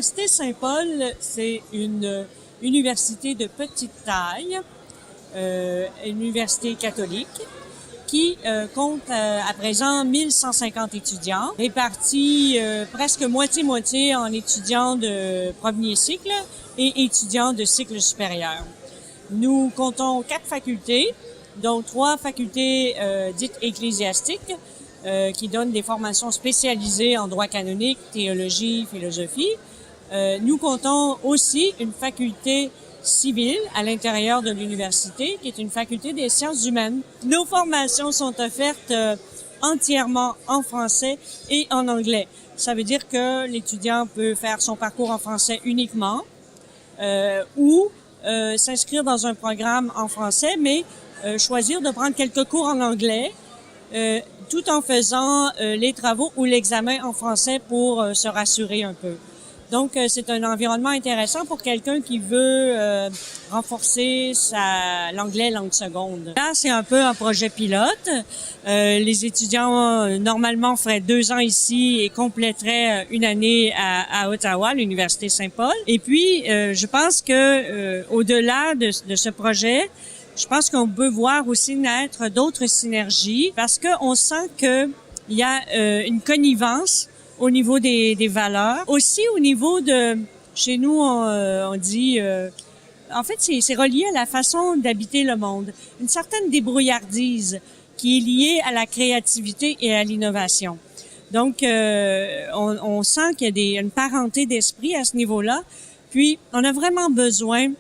L'Université Saint-Paul, c'est une université de petite taille, une université catholique qui compte à présent 1150 étudiants, répartis presque moitié-moitié en étudiants de premier cycle et étudiants de cycle supérieur. Nous comptons 4 facultés, dont 3 facultés dites ecclésiastiques, qui donnent des formations spécialisées en droit canonique, théologie, philosophie. Nous comptons aussi une faculté civile à l'intérieur de l'université, qui est une faculté des sciences humaines. Nos formations sont offertes entièrement en français et en anglais. Ça veut dire que l'étudiant peut faire son parcours en français uniquement ou s'inscrire dans un programme en français, mais choisir de prendre quelques cours en anglais tout en faisant les travaux ou l'examen en français pour se rassurer un peu. Donc, c'est un environnement intéressant pour quelqu'un qui veut renforcer l'anglais langue seconde. Là, c'est un peu un projet pilote. Les étudiants, normalement, feraient 2 ans ici et compléteraient une année à Ottawa, l'Université Saint-Paul. Et puis, je pense que au-delà de ce projet, je pense qu'on peut voir aussi naître d'autres synergies parce qu'on sent qu'il y a une connivence au niveau des valeurs. Aussi au niveau de... Chez nous, on dit... en fait, c'est relié à la façon d'habiter le monde. Une certaine débrouillardise qui est liée à la créativité et à l'innovation. Donc, on sent qu'il y a une parenté d'esprit à ce niveau-là. Puis, on a vraiment besoin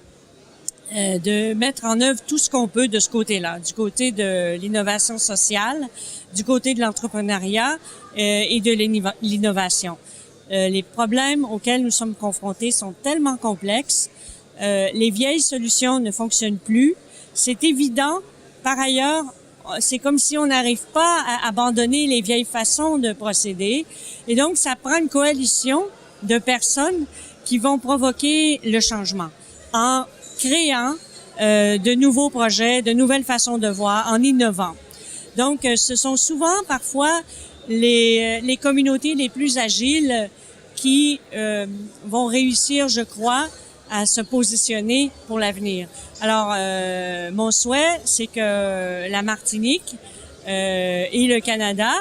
de mettre en œuvre tout ce qu'on peut de ce côté-là, du côté de l'innovation sociale, du côté de l'entrepreneuriat et de l'innovation. Les problèmes auxquels nous sommes confrontés sont tellement complexes. Les vieilles solutions ne fonctionnent plus. C'est évident. Par ailleurs, c'est comme si on n'arrive pas à abandonner les vieilles façons de procéder. Et donc, ça prend une coalition de personnes qui vont provoquer le changement en créant de nouveaux projets, de nouvelles façons de voir, en innovant. Donc, ce sont souvent, parfois, les communautés les plus agiles qui vont réussir, je crois, à se positionner pour l'avenir. Alors, mon souhait, c'est que la Martinique et le Canada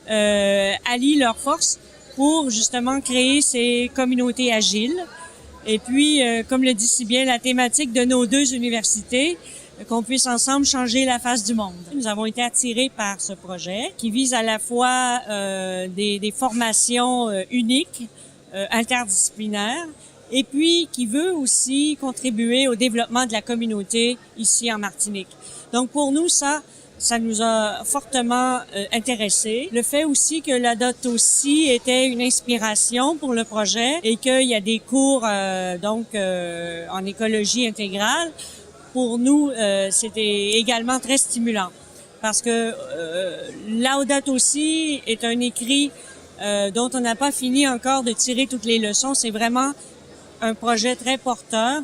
allient leurs forces pour justement créer ces communautés agiles. Et puis, comme le dit si bien la thématique de nos 2 universités, qu'on puisse ensemble changer la face du monde. Nous avons été attirés par ce projet qui vise à la fois des formations uniques, interdisciplinaires, et puis qui veut aussi contribuer au développement de la communauté ici en Martinique. Donc pour nous, ça nous a fortement intéressés. Le fait aussi que la dot aussi était une inspiration pour le projet et qu'il y a des cours en écologie intégrale, pour nous, c'était également très stimulant parce que Laudato Si est un écrit dont on n'a pas fini encore de tirer toutes les leçons. C'est vraiment un projet très porteur.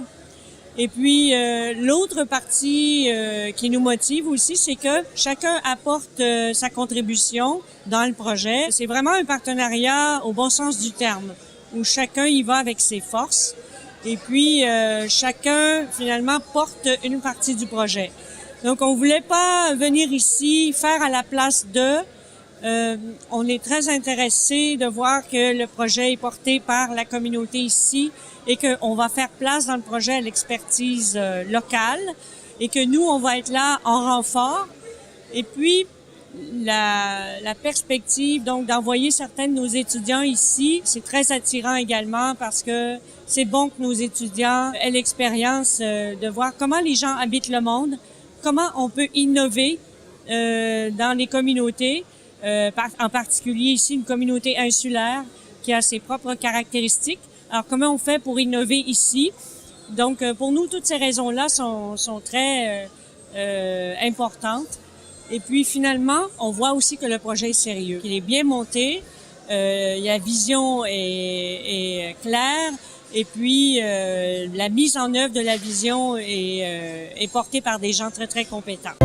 Et puis, l'autre partie qui nous motive aussi, c'est que chacun apporte sa contribution dans le projet. C'est vraiment un partenariat au bon sens du terme, où chacun y va avec ses forces. Et puis, chacun, finalement, porte une partie du projet. Donc, on voulait pas venir ici faire à la place d'eux. On est très intéressé de voir que le projet est porté par la communauté ici et qu'on va faire place dans le projet à l'expertise locale et que nous, on va être là en renfort. Et puis, la perspective donc d'envoyer certains de nos étudiants ici, c'est très attirant également parce que c'est bon que nos étudiants aient l'expérience de voir comment les gens habitent le monde, comment on peut innover dans les communautés, en particulier ici une communauté insulaire qui a ses propres caractéristiques. Alors comment on fait pour innover ici? Donc pour nous, toutes ces raisons-là sont très importantes. Et puis finalement, on voit aussi que le projet est sérieux, qu'il est bien monté, la vision est claire, et puis la mise en œuvre de la vision est portée par des gens très, très compétents.